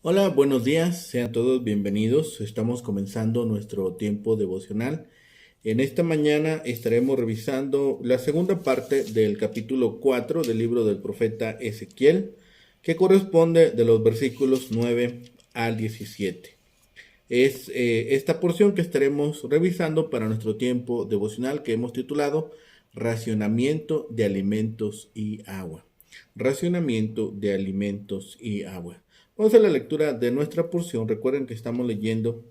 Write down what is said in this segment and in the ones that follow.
Hola, buenos días, sean todos bienvenidos. Estamos comenzando nuestro tiempo devocional. En esta mañana estaremos revisando la segunda parte del capítulo 4 del libro del profeta Ezequiel, que corresponde de los versículos 9 al 17. Es esta porción que estaremos revisando para nuestro tiempo devocional que hemos titulado Racionamiento de alimentos y agua. Racionamiento de alimentos y agua. Vamos a la lectura de nuestra porción. Recuerden que estamos leyendo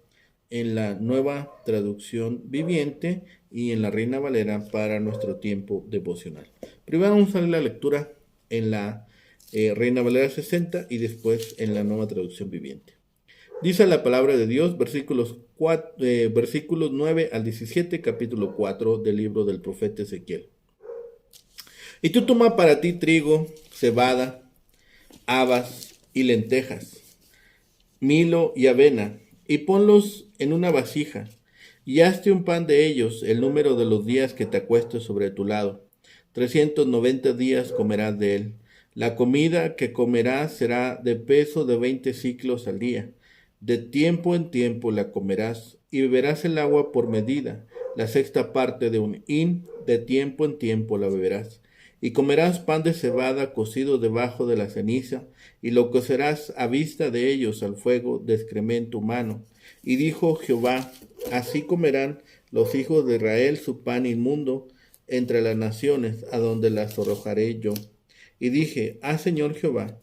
en la nueva traducción viviente y en la Reina Valera para nuestro tiempo devocional. Primero vamos a la lectura en la Reina Valera 60 y después en la nueva traducción viviente. Dice la palabra de Dios, versículos 9 al 17, capítulo 4 del libro del profeta Ezequiel. Y tú toma para ti trigo, cebada, habas y lentejas, milo y avena, y ponlos en una vasija, y hazte un pan de ellos el número de los días que te acuestes sobre tu lado. 390 días comerás de él. La comida que comerás será de peso de 20 ciclos al día. De tiempo en tiempo la comerás, y beberás el agua por medida, la sexta parte de un hin, de tiempo en tiempo la beberás. Y comerás pan de cebada cocido debajo de la ceniza, y lo cocerás a vista de ellos al fuego de excremento humano. Y dijo Jehová, así comerán los hijos de Israel su pan inmundo entre las naciones, a donde las arrojaré yo. Y dije, Señor Jehová,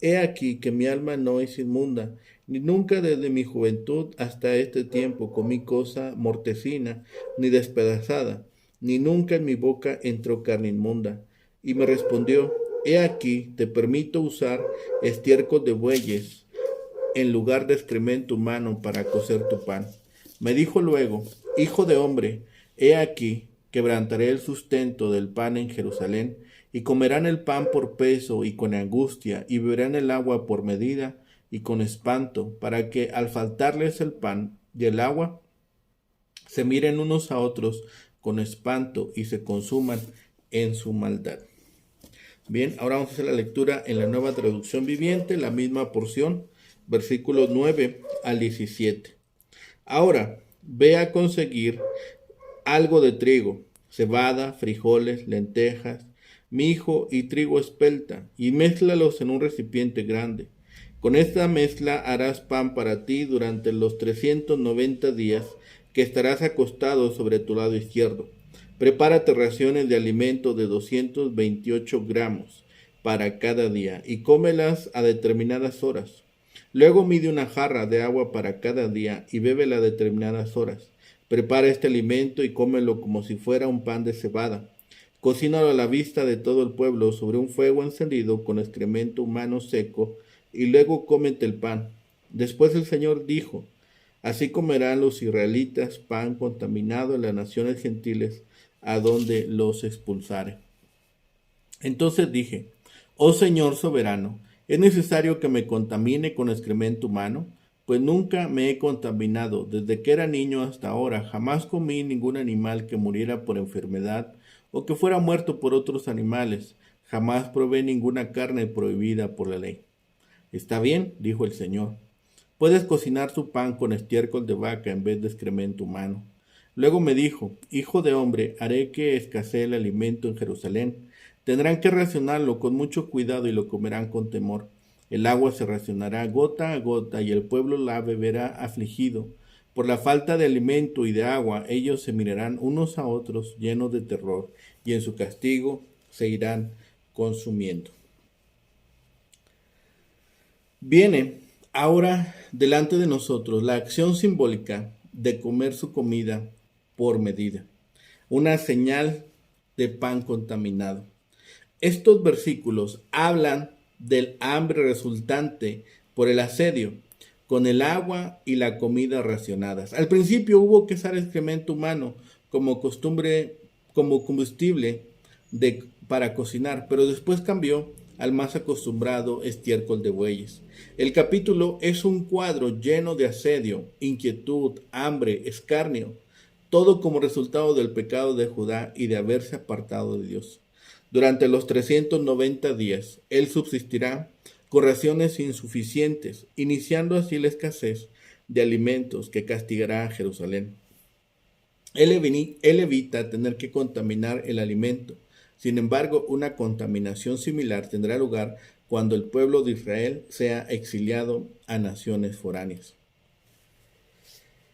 he aquí que mi alma no es inmunda, ni nunca desde mi juventud hasta este tiempo comí cosa mortecina, ni despedazada, ni nunca en mi boca entró carne inmunda. Y me respondió, he aquí, te permito usar estiércol de bueyes en lugar de excremento humano para cocer tu pan. Me dijo luego, hijo de hombre, he aquí, quebrantaré el sustento del pan en Jerusalén, y comerán el pan por peso y con angustia, y beberán el agua por medida y con espanto, para que al faltarles el pan y el agua, se miren unos a otros con espanto y se consuman en su maldad. Bien, ahora vamos a hacer la lectura en la nueva traducción viviente, la misma porción, versículos 9 al 17. Ahora, ve a conseguir algo de trigo, cebada, frijoles, lentejas, mijo y trigo espelta, y mézclalos en un recipiente grande. Con esta mezcla harás pan para ti durante los 390 días que estarás acostado sobre tu lado izquierdo. Prepárate raciones de alimento de 228 gramos para cada día y cómelas a determinadas horas. Luego mide una jarra de agua para cada día y bébela a determinadas horas. Prepara este alimento y cómelo como si fuera un pan de cebada. Cocínalo a la vista de todo el pueblo sobre un fuego encendido con excremento humano seco, y luego cómete el pan. Después el Señor dijo, así comerán los israelitas pan contaminado en las naciones gentiles, a donde los expulsare. Entonces dije, oh Señor soberano, ¿es necesario que me contamine con excremento humano? Pues nunca me he contaminado, desde que era niño hasta ahora, jamás comí ningún animal que muriera por enfermedad o que fuera muerto por otros animales, jamás probé ninguna carne prohibida por la ley. Está bien, dijo el Señor. Puedes cocinar tu pan con estiércol de vaca en vez de excremento humano. Luego me dijo, hijo de hombre, haré que escasee el alimento en Jerusalén. Tendrán que racionarlo con mucho cuidado y lo comerán con temor. El agua se racionará gota a gota y el pueblo la beberá afligido. Por la falta de alimento y de agua, ellos se mirarán unos a otros llenos de terror y en su castigo se irán consumiendo. Viene ahora delante de nosotros la acción simbólica de comer su comida por medida, una señal de pan contaminado. Estos versículos hablan del hambre resultante por el asedio, con el agua y la comida racionadas. Al principio hubo que usar excremento humano como costumbre, como combustible para cocinar, pero después cambió al más acostumbrado estiércol de bueyes. El capítulo es un cuadro lleno de asedio, inquietud, hambre, escarnio, todo como resultado del pecado de Judá y de haberse apartado de Dios. Durante los 390 días, él subsistirá con raciones insuficientes, iniciando así la escasez de alimentos que castigará a Jerusalén. Él evita tener que contaminar el alimento. Sin embargo, una contaminación similar tendrá lugar cuando el pueblo de Israel sea exiliado a naciones foráneas.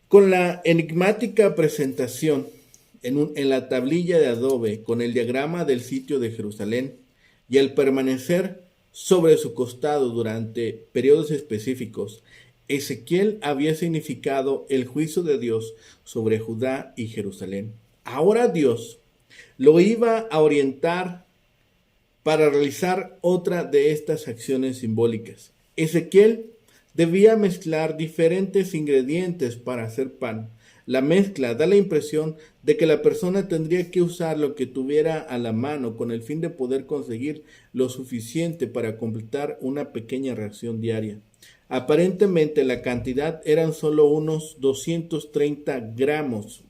Con la enigmática presentación en la tablilla de adobe con el diagrama del sitio de Jerusalén y el permanecer sobre su costado durante periodos específicos, Ezequiel había significado el juicio de Dios sobre Judá y Jerusalén. Ahora Dios lo iba a orientar para realizar otra de estas acciones simbólicas. Ezequiel debía mezclar diferentes ingredientes para hacer pan. La mezcla da la impresión de que la persona tendría que usar lo que tuviera a la mano con el fin de poder conseguir lo suficiente para completar una pequeña ración diaria. Aparentemente la cantidad eran solo unos 230 gramos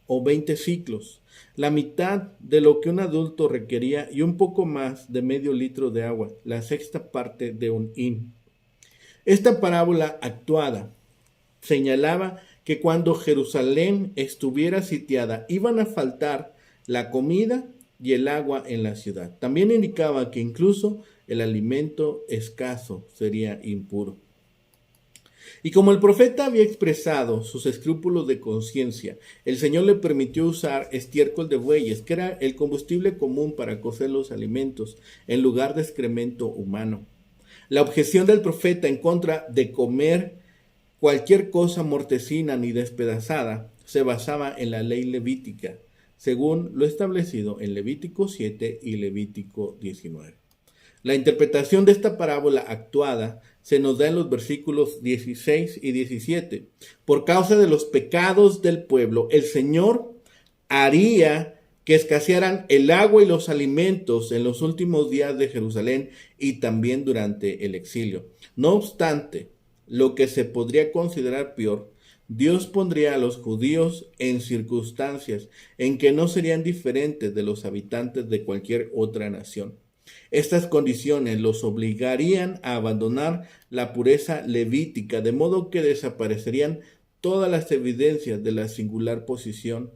o 20 ciclos, la mitad de lo que un adulto requería y un poco más de medio litro de agua, la sexta parte de un hin. Esta parábola actuada señalaba que cuando Jerusalén estuviera sitiada iban a faltar la comida y el agua en la ciudad. También indicaba que incluso el alimento escaso sería impuro. Y como el profeta había expresado sus escrúpulos de conciencia, el Señor le permitió usar estiércol de bueyes, que era el combustible común para cocer los alimentos, en lugar de excremento humano. La objeción del profeta en contra de comer cualquier cosa mortecina ni despedazada se basaba en la ley levítica, según lo establecido en Levítico 7 y Levítico 19. La interpretación de esta parábola actuada se nos da en los versículos 16 y 17. Por causa de los pecados del pueblo, el Señor haría que escasearan el agua y los alimentos en los últimos días de Jerusalén y también durante el exilio. No obstante, lo que se podría considerar peor, Dios pondría a los judíos en circunstancias en que no serían diferentes de los habitantes de cualquier otra nación. Estas condiciones los obligarían a abandonar la pureza levítica, de modo que desaparecerían todas las evidencias de la singular posición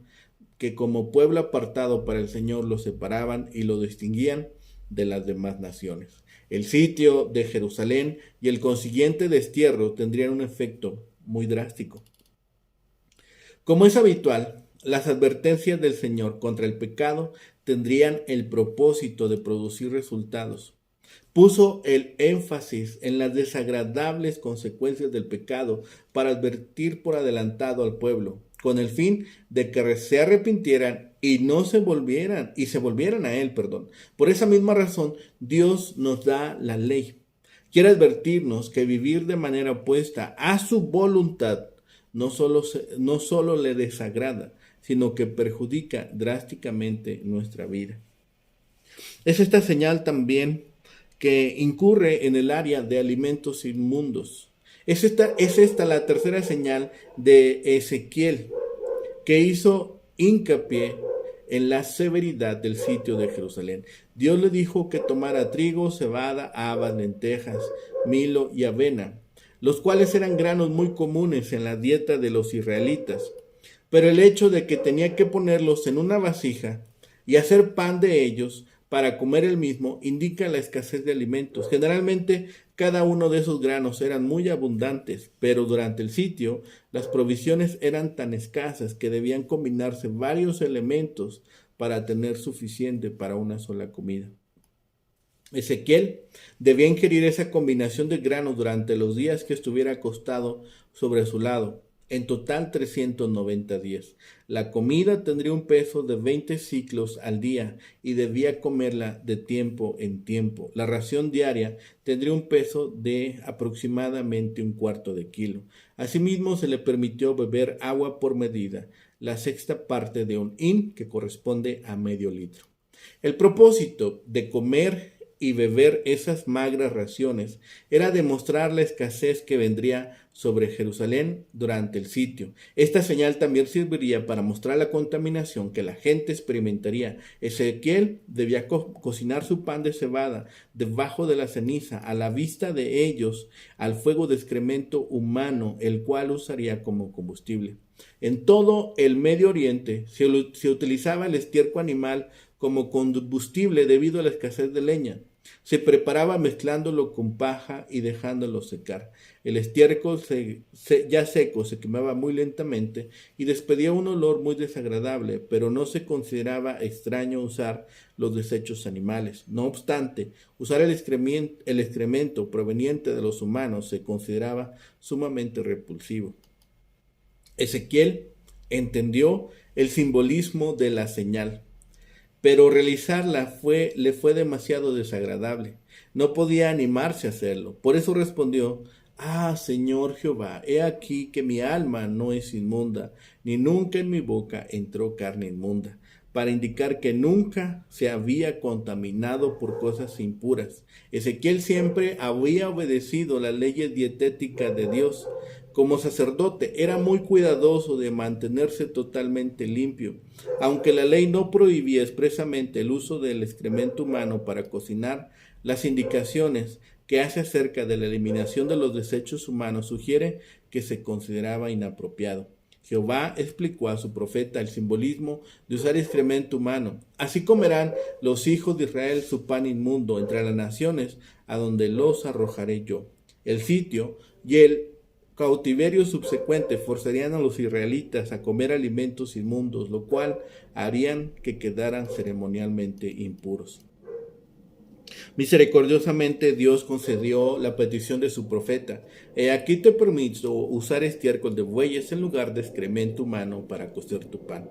que como pueblo apartado para el Señor lo separaban y lo distinguían de las demás naciones. El sitio de Jerusalén y el consiguiente destierro tendrían un efecto muy drástico. Como es habitual, las advertencias del Señor contra el pecado tendrían el propósito de producir resultados. Puso el énfasis en las desagradables consecuencias del pecado para advertir por adelantado al pueblo, con el fin de que se arrepintieran y se volvieran a él, Por esa misma razón, Dios nos da la ley. Quiere advertirnos que vivir de manera opuesta a su voluntad no solo le desagrada, sino que perjudica drásticamente nuestra vida. Es esta señal también que incurre en el área de alimentos inmundos. Es esta la tercera señal de Ezequiel, que hizo hincapié en la severidad del sitio de Jerusalén. Dios le dijo que tomara trigo, cebada, habas, lentejas, milo y avena, los cuales eran granos muy comunes en la dieta de los israelitas. Pero el hecho de que tenía que ponerlos en una vasija y hacer pan de ellos para comer el mismo indica la escasez de alimentos. Generalmente cada uno de esos granos eran muy abundantes, pero durante el sitio las provisiones eran tan escasas que debían combinarse varios elementos para tener suficiente para una sola comida. Ezequiel debía ingerir esa combinación de granos durante los días que estuviera acostado sobre su lado. En total 390 días. La comida tendría un peso de 20 ciclos al día y debía comerla de tiempo en tiempo. La ración diaria tendría un peso de aproximadamente 1/4 de kilo. Asimismo, se le permitió beber agua por medida, la sexta parte de un hin, que corresponde a medio litro. El propósito de comer y beber esas magras raciones era demostrar la escasez que vendría sobre Jerusalén durante el sitio. Esta señal también serviría para mostrar la contaminación que la gente experimentaría. Ezequiel debía cocinar su pan de cebada debajo de la ceniza, a la vista de ellos, al fuego de excremento humano, el cual usaría como combustible. En todo el Medio Oriente se utilizaba el estiércol animal como combustible debido a la escasez de leña. Se preparaba mezclándolo con paja y dejándolo secar. El estiércol ya seco se quemaba muy lentamente y despedía un olor muy desagradable, pero no se consideraba extraño usar los desechos animales. No obstante, usar el excremento proveniente de los humanos se consideraba sumamente repulsivo. Ezequiel entendió el simbolismo de la señal, pero realizarla le fue demasiado desagradable. No podía animarse a hacerlo. Por eso respondió: Ah, Señor Jehová, he aquí que mi alma no es inmunda, ni nunca en mi boca entró carne inmunda, para indicar que nunca se había contaminado por cosas impuras. Ezequiel siempre había obedecido las leyes dietéticas de Dios. Como sacerdote era muy cuidadoso de mantenerse totalmente limpio. Aunque la ley no prohibía expresamente el uso del excremento humano para cocinar, las indicaciones que hace acerca de la eliminación de los desechos humanos sugiere que se consideraba inapropiado. Jehová explicó a su profeta el simbolismo de usar excremento humano. Así comerán los hijos de Israel su pan inmundo entre las naciones, a donde los arrojaré yo. El sitio y el cautiverio subsecuente forzarían a los israelitas a comer alimentos inmundos, lo cual harían que quedaran ceremonialmente impuros. Misericordiosamente Dios concedió la petición de su profeta. Aquí te permito usar estiércol de bueyes en lugar de excremento humano para cocer tu pan.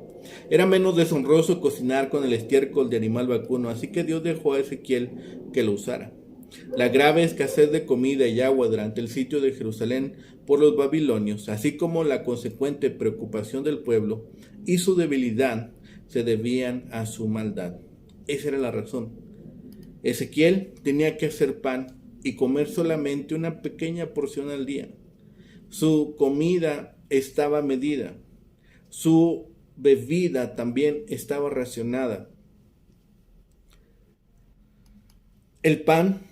Era menos deshonroso cocinar con el estiércol de animal vacuno, así que Dios dejó a Ezequiel que lo usara. La grave escasez de comida y agua durante el sitio de Jerusalén por los babilonios, así como la consecuente preocupación del pueblo y su debilidad, se debían a su maldad. Esa era la razón. Ezequiel tenía que hacer pan y comer solamente una pequeña porción al día. Su comida estaba medida. Su bebida también estaba racionada. El pan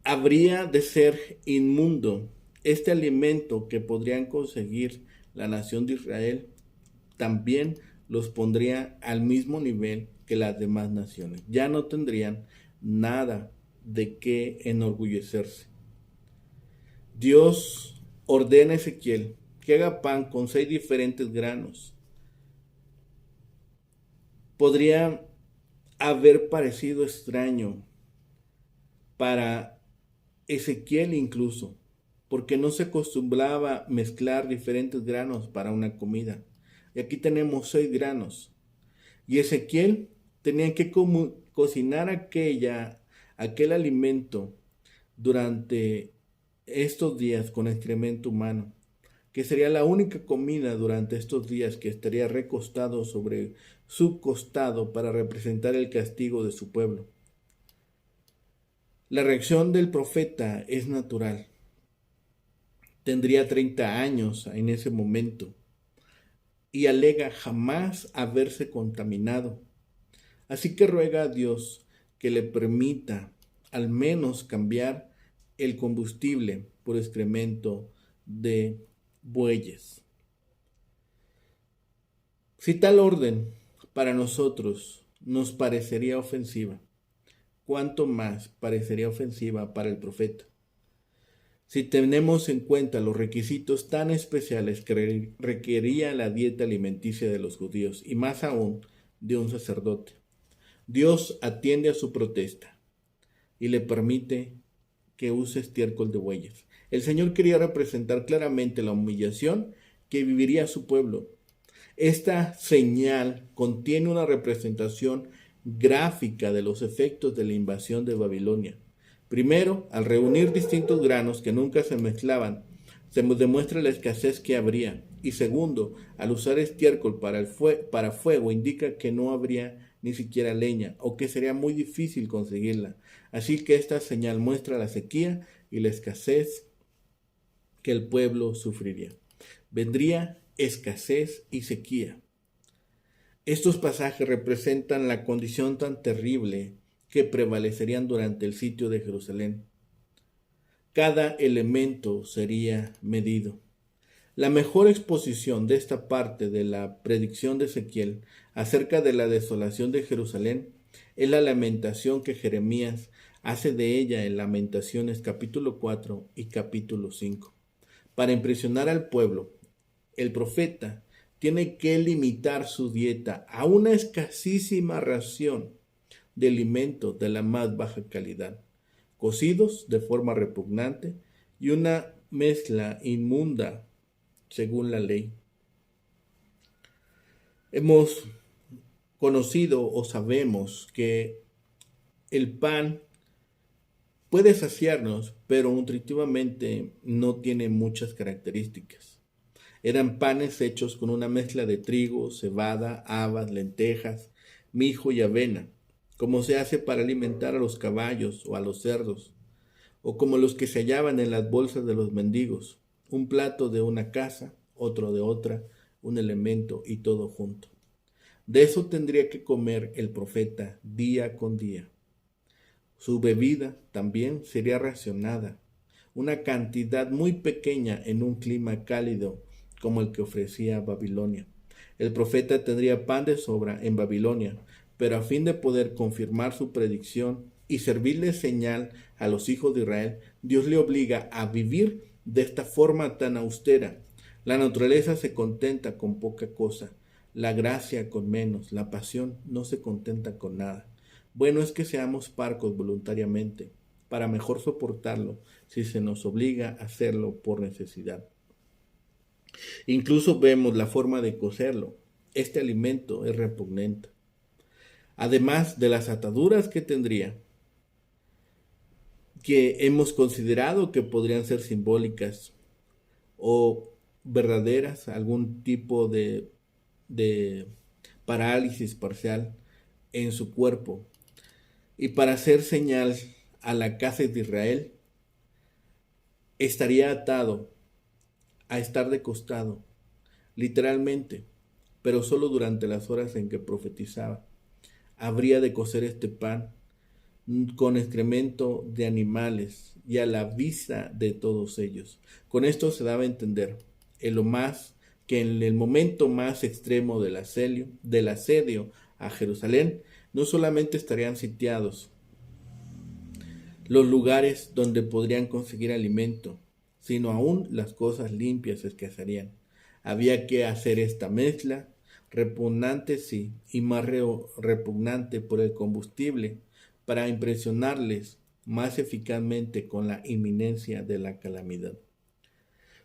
habría de ser inmundo. Este alimento que podrían conseguir la nación de Israel también los pondría al mismo nivel que las demás naciones. Ya no tendrían nada de qué enorgullecerse. Dios ordena a Ezequiel que haga pan con 6 diferentes granos. Podría haber parecido extraño para Ezequiel incluso, porque no se acostumbraba a mezclar diferentes granos para una comida. Y aquí tenemos 6 granos. Y Ezequiel tenía que cocinar aquel alimento durante estos días con excremento humano, que sería la única comida durante estos días que estaría recostado sobre su costado para representar el castigo de su pueblo. La reacción del profeta es natural. Tendría 30 años en ese momento y alega jamás haberse contaminado. Así que ruega a Dios que le permita al menos cambiar el combustible por excremento de bueyes. Si tal orden para nosotros nos parecería ofensiva, ¿cuánto más parecería ofensiva para el profeta? Si tenemos en cuenta los requisitos tan especiales que requería la dieta alimenticia de los judíos, y más aún de un sacerdote, Dios atiende a su protesta y le permite que use estiércol de bueyes. El Señor quería representar claramente la humillación que viviría su pueblo. Esta señal contiene una representación gráfica de los efectos de la invasión de Babilonia. Primero, al reunir distintos granos que nunca se mezclaban, se demuestra la escasez que habría. Y segundo, al usar estiércol para fuego, indica que no habría ni siquiera leña, o que sería muy difícil conseguirla. Así que esta señal muestra la sequía y la escasez que el pueblo sufriría. Vendría escasez y sequía. Estos pasajes representan la condición tan terrible que prevalecerían durante el sitio de Jerusalén. Cada elemento sería medido. La mejor exposición de esta parte de la predicción de Ezequiel acerca de la desolación de Jerusalén es la lamentación que Jeremías hace de ella en Lamentaciones capítulo 4 y capítulo 5. Para impresionar al pueblo, el profeta tiene que limitar su dieta a una escasísima ración de alimentos de la más baja calidad, cocidos de forma repugnante y una mezcla inmunda según la ley. Hemos conocido o sabemos que el pan puede saciarnos, pero nutritivamente no tiene muchas características. Eran panes hechos con una mezcla de trigo, cebada, habas, lentejas, mijo y avena, como se hace para alimentar a los caballos o a los cerdos, o como los que se hallaban en las bolsas de los mendigos, un plato de una casa, otro de otra, un elemento y todo junto. De eso tendría que comer el profeta día con día. Su bebida también sería racionada, una cantidad muy pequeña en un clima cálido como el que ofrecía Babilonia. El profeta tendría pan de sobra en Babilonia, pero a fin de poder confirmar su predicción y servirle señal a los hijos de Israel, Dios le obliga a vivir de esta forma tan austera. La naturaleza se contenta con poca cosa, la gracia con menos, la pasión no se contenta con nada. Bueno es que seamos parcos voluntariamente, para mejor soportarlo si se nos obliga a hacerlo por necesidad. Incluso vemos la forma de cocerlo. Este alimento es repugnante. Además de las ataduras que tendría, que hemos considerado que podrían ser simbólicas o verdaderas, algún tipo de parálisis parcial en su cuerpo. Y para hacer señal a la casa de Israel, estaría atado a estar de costado, literalmente, pero solo durante las horas en que profetizaba. Habría de cocer este pan con excremento de animales y a la vista de todos ellos. Con esto se daba a entender que en el momento más extremo del asedio a Jerusalén, no solamente estarían sitiados los lugares donde podrían conseguir alimento, sino aún las cosas limpias escasearían. Había que hacer esta mezcla, repugnante sí, y más repugnante por el combustible, para impresionarles más eficazmente con la inminencia de la calamidad.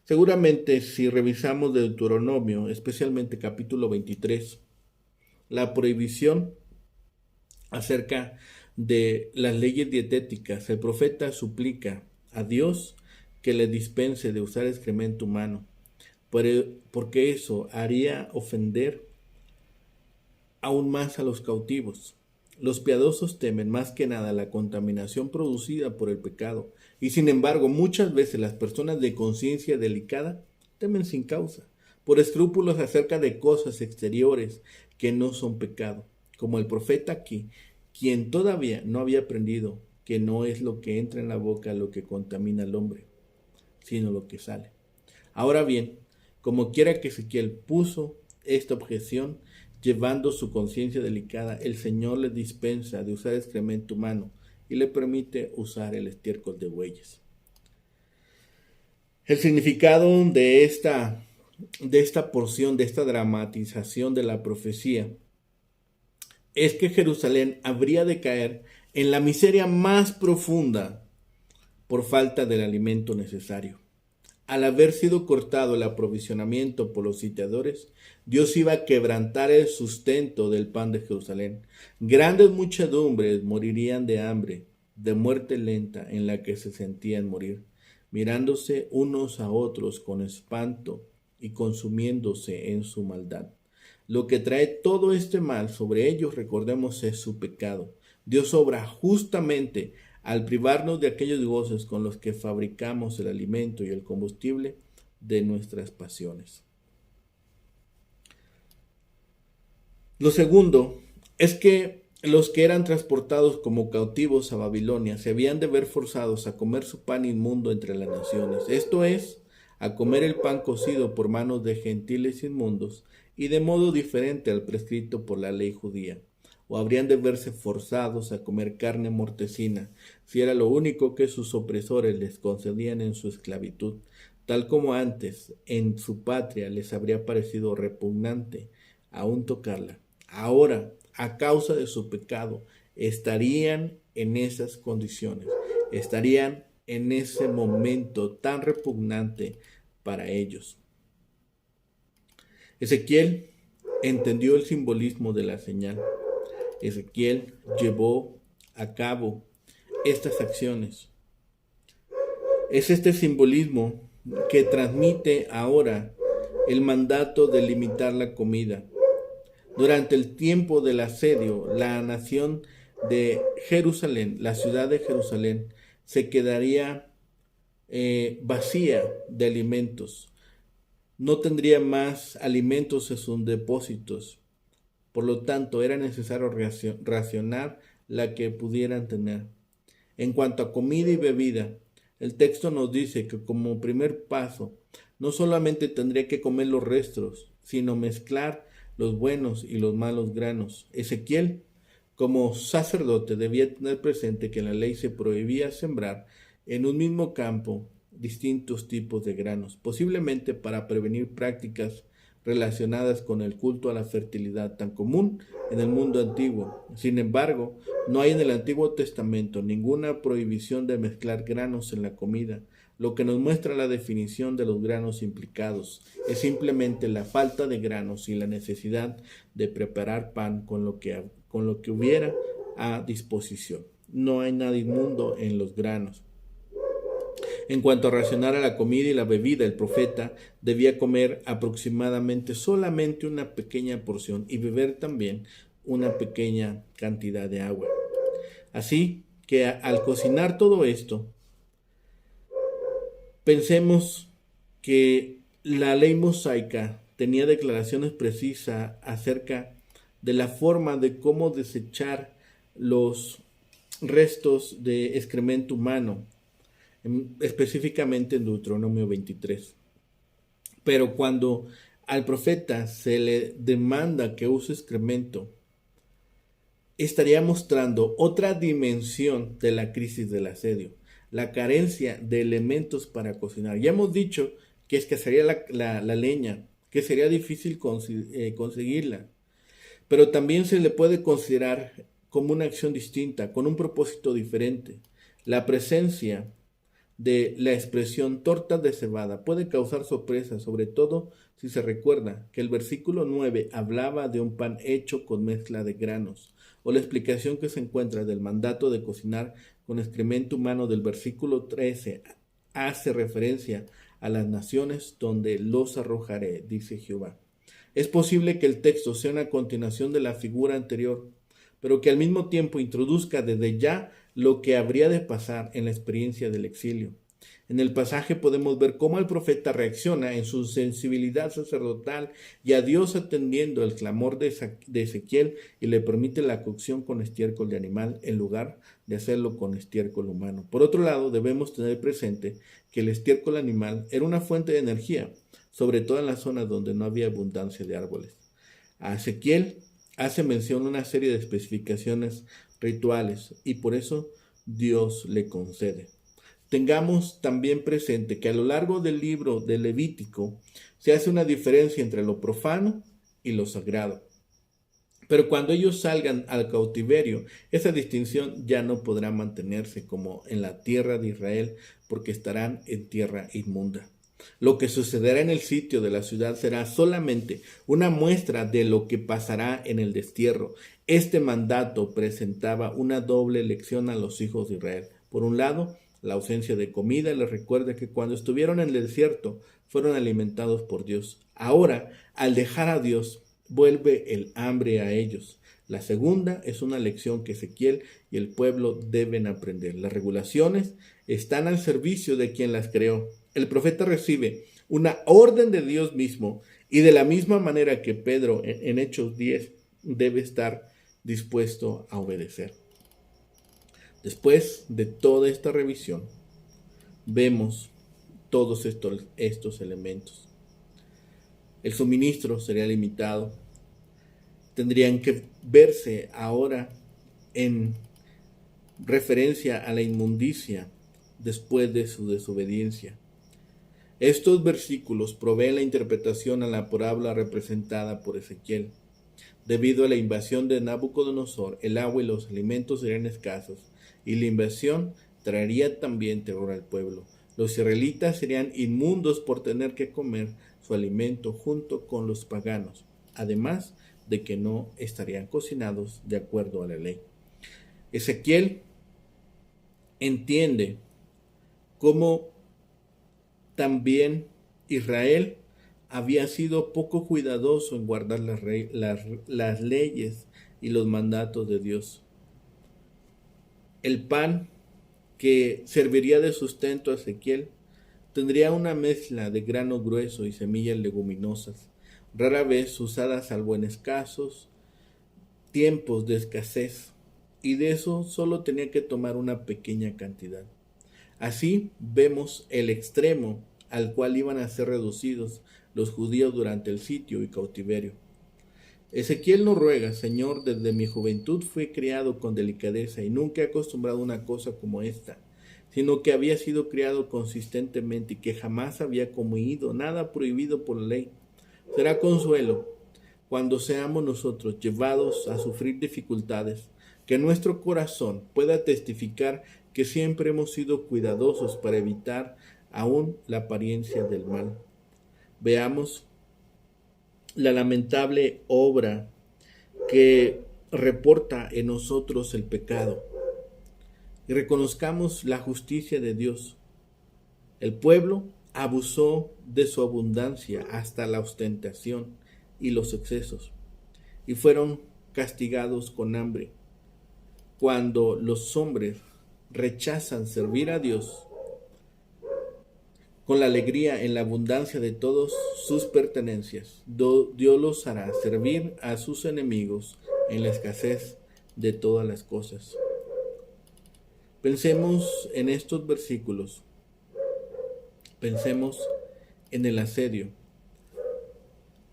Seguramente si revisamos Deuteronomio, especialmente capítulo 23, la prohibición acerca de las leyes dietéticas, el profeta suplica a Dios que le dispense de usar excremento humano, porque eso haría ofender aún más a los cautivos. Los piadosos temen más que nada la contaminación producida por el pecado, y sin embargo muchas veces las personas de conciencia delicada temen sin causa, por escrúpulos acerca de cosas exteriores que no son pecado, como el profeta aquí, quien todavía no había aprendido que no es lo que entra en la boca lo que contamina al hombre, sino lo que sale. Ahora bien, como quiera que Ezequiel puso esta objeción, llevando su conciencia delicada, el Señor le dispensa de usar excremento humano y le permite usar el estiércol de bueyes. El significado de esta porción, de esta dramatización de la profecía, es que Jerusalén habría de caer en la miseria más profunda por falta del alimento necesario. Al haber sido cortado el aprovisionamiento por los sitiadores, Dios iba a quebrantar el sustento del pan de Jerusalén. Grandes muchedumbres morirían de hambre, de muerte lenta en la que se sentían morir, mirándose unos a otros con espanto y consumiéndose en su maldad. Lo que trae todo este mal sobre ellos, recordemos, es su pecado. Dios obra justamente al privarnos de aquellos goces con los que fabricamos el alimento y el combustible de nuestras pasiones. Lo segundo es que los que eran transportados como cautivos a Babilonia se habían de ver forzados a comer su pan inmundo entre las naciones, esto es, a comer el pan cocido por manos de gentiles inmundos y de modo diferente al prescrito por la ley judía, o habrían de verse forzados a comer carne mortecina, si era lo único que sus opresores les concedían en su esclavitud, tal como antes en su patria les habría parecido repugnante aún tocarla. Ahora, a causa de su pecado, estarían en esas condiciones, estarían en ese momento tan repugnante para ellos. Ezequiel entendió el simbolismo de la señal. Ezequiel llevó a cabo estas acciones. Es este simbolismo que transmite ahora el mandato de limitar la comida. Durante el tiempo del asedio, la nación de Jerusalén, la ciudad de Jerusalén, se quedaría vacía de alimentos. No tendría más alimentos en sus depósitos. Por lo tanto, era necesario racionar la que pudieran tener. En cuanto a comida y bebida, el texto nos dice que como primer paso, no solamente tendría que comer los restos, sino mezclar los buenos y los malos granos. Ezequiel, como sacerdote, debía tener presente que en la ley se prohibía sembrar en un mismo campo distintos tipos de granos, posiblemente para prevenir prácticas relacionadas con el culto a la fertilidad tan común en el mundo antiguo. Sin embargo, no hay en el Antiguo Testamento ninguna prohibición de mezclar granos en la comida. Lo que nos muestra la definición de los granos implicados es simplemente la falta de granos y la necesidad de preparar pan con lo que hubiera a disposición. No hay nada inmundo en los granos. En cuanto a racionar a la comida y la bebida, el profeta debía comer aproximadamente solamente una pequeña porción y beber también una pequeña cantidad de agua. Así que al cocinar todo esto, pensemos que la ley mosaica tenía declaraciones precisas acerca de la forma de cómo desechar los restos de excremento humano, específicamente en Deuteronomio 23. Pero cuando al profeta se le demanda que use excremento, estaría mostrando otra dimensión de la crisis del asedio, la carencia de elementos para cocinar. Ya hemos dicho que escasearía la leña, que sería difícil conseguirla, pero también se le puede considerar como una acción distinta, con un propósito diferente. La presencia de la expresión tortas de cebada puede causar sorpresa, sobre todo si se recuerda que el versículo 9 hablaba de un pan hecho con mezcla de granos, o la explicación que se encuentra del mandato de cocinar con excremento humano del versículo 13 hace referencia a las naciones donde los arrojaré, dice Jehová. Es posible que el texto sea una continuación de la figura anterior, pero que al mismo tiempo introduzca desde ya lo que habría de pasar en la experiencia del exilio. En el pasaje podemos ver cómo el profeta reacciona en su sensibilidad sacerdotal y a Dios atendiendo el clamor de Ezequiel y le permite la cocción con estiércol de animal en lugar de hacerlo con estiércol humano. Por otro lado, debemos tener presente que el estiércol animal era una fuente de energía, sobre todo en las zonas donde no había abundancia de árboles. A Ezequiel hace mención a una serie de especificaciones rituales y por eso Dios le concede. Tengamos también presente que a lo largo del libro de Levítico se hace una diferencia entre lo profano y lo sagrado. Pero cuando ellos salgan al cautiverio, esa distinción ya no podrá mantenerse como en la tierra de Israel, porque estarán en tierra inmunda. Lo que sucederá en el sitio de la ciudad será solamente una muestra de lo que pasará en el destierro. Este mandato presentaba una doble lección a los hijos de Israel. Por un lado, la ausencia de comida les recuerda que cuando estuvieron en el desierto fueron alimentados por Dios. Ahora, al dejar a Dios, vuelve el hambre a ellos. La segunda es una lección que Ezequiel y el pueblo deben aprender. Las regulaciones están al servicio de quien las creó. El profeta recibe una orden de Dios mismo y de la misma manera que Pedro en Hechos 10 debe estar dispuesto a obedecer. Después de toda esta revisión, vemos todos estos elementos. El suministro sería limitado. Tendrían que verse ahora en referencia a la inmundicia después de su desobediencia. Estos versículos proveen la interpretación a la parábola representada por Ezequiel. Debido a la invasión de Nabucodonosor, el agua y los alimentos serían escasos, y la invasión traería también terror al pueblo. Los israelitas serían inmundos por tener que comer su alimento junto con los paganos, además de que no estarían cocinados de acuerdo a la ley. Ezequiel entiende cómo también Israel había sido poco cuidadoso en guardar las leyes y los mandatos de Dios. El pan que serviría de sustento a Ezequiel tendría una mezcla de grano grueso y semillas leguminosas, rara vez usadas salvo en escasos tiempos de escasez, y de eso solo tenía que tomar una pequeña cantidad. Así vemos el extremo al cual iban a ser reducidos los judíos durante el sitio y cautiverio. Ezequiel nos ruega: Señor, desde mi juventud fui criado con delicadeza y nunca he acostumbrado a una cosa como esta, sino que había sido criado consistentemente y que jamás había comido nada prohibido por la ley. Será consuelo cuando seamos nosotros llevados a sufrir dificultades, que nuestro corazón pueda testificar que siempre hemos sido cuidadosos para evitar aún la apariencia del mal. Veamos la lamentable obra que reporta en nosotros el pecado y reconozcamos la justicia de Dios. El pueblo abusó de su abundancia hasta la ostentación y los excesos, y fueron castigados con hambre. Cuando los hombres rechazan servir a Dios con la alegría en la abundancia de todas sus pertenencias, Dios los hará servir a sus enemigos en la escasez de todas las cosas. Pensemos en estos versículos. Pensemos en el asedio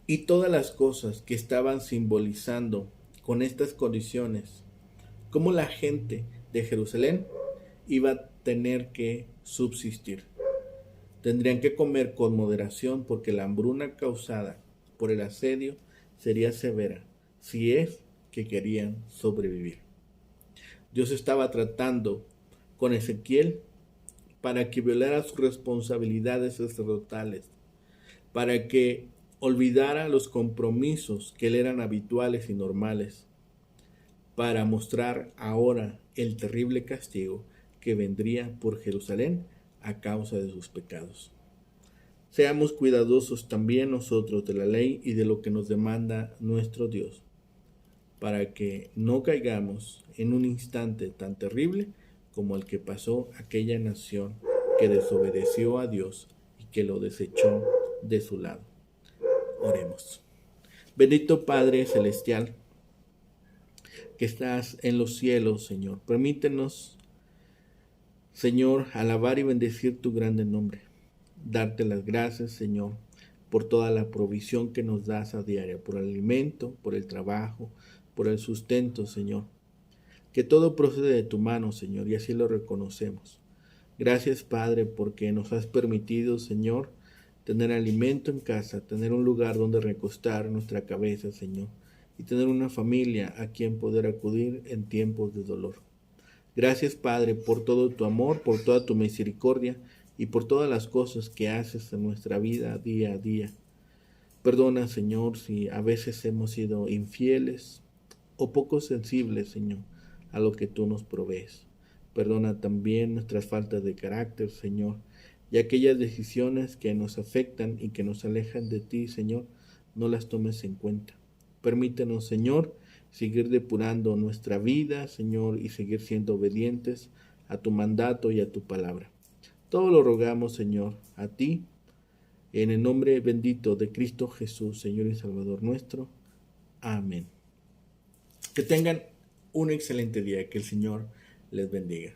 y todas las cosas que estaban simbolizando con estas condiciones, cómo la gente de Jerusalén iba a tener que subsistir. Tendrían que comer con moderación porque la hambruna causada por el asedio sería severa si es que querían sobrevivir. Dios estaba tratando con Ezequiel para que violara sus responsabilidades sacerdotales, para que olvidara los compromisos que le eran habituales y normales, para mostrar ahora el terrible castigo que vendría por Jerusalén a causa de sus pecados. Seamos cuidadosos también nosotros de la ley y de lo que nos demanda nuestro Dios, para que no caigamos en un instante tan terrible como el que pasó aquella nación que desobedeció a Dios y que lo desechó de su lado. Oremos. Bendito Padre Celestial, que estás en los cielos, Señor, permítenos, Señor, alabar y bendecir tu grande nombre. Darte las gracias, Señor, por toda la provisión que nos das a diario, por el alimento, por el trabajo, por el sustento, Señor. Que todo procede de tu mano, Señor, y así lo reconocemos. Gracias, Padre, porque nos has permitido, Señor, tener alimento en casa, tener un lugar donde recostar nuestra cabeza, Señor, y tener una familia a quien poder acudir en tiempos de dolor. Gracias, Padre, por todo tu amor, por toda tu misericordia y por todas las cosas que haces en nuestra vida día a día. Perdona, Señor, si a veces hemos sido infieles o poco sensibles, Señor, a lo que tú nos provees. Perdona también nuestras faltas de carácter, Señor, y aquellas decisiones que nos afectan y que nos alejan de ti, Señor, no las tomes en cuenta. Permítenos, Señor, seguir depurando nuestra vida, Señor, y seguir siendo obedientes a tu mandato y a tu palabra. Todo lo rogamos, Señor, a ti, en el nombre bendito de Cristo Jesús, Señor y Salvador nuestro. Amén. Que tengan un excelente día, que el Señor les bendiga.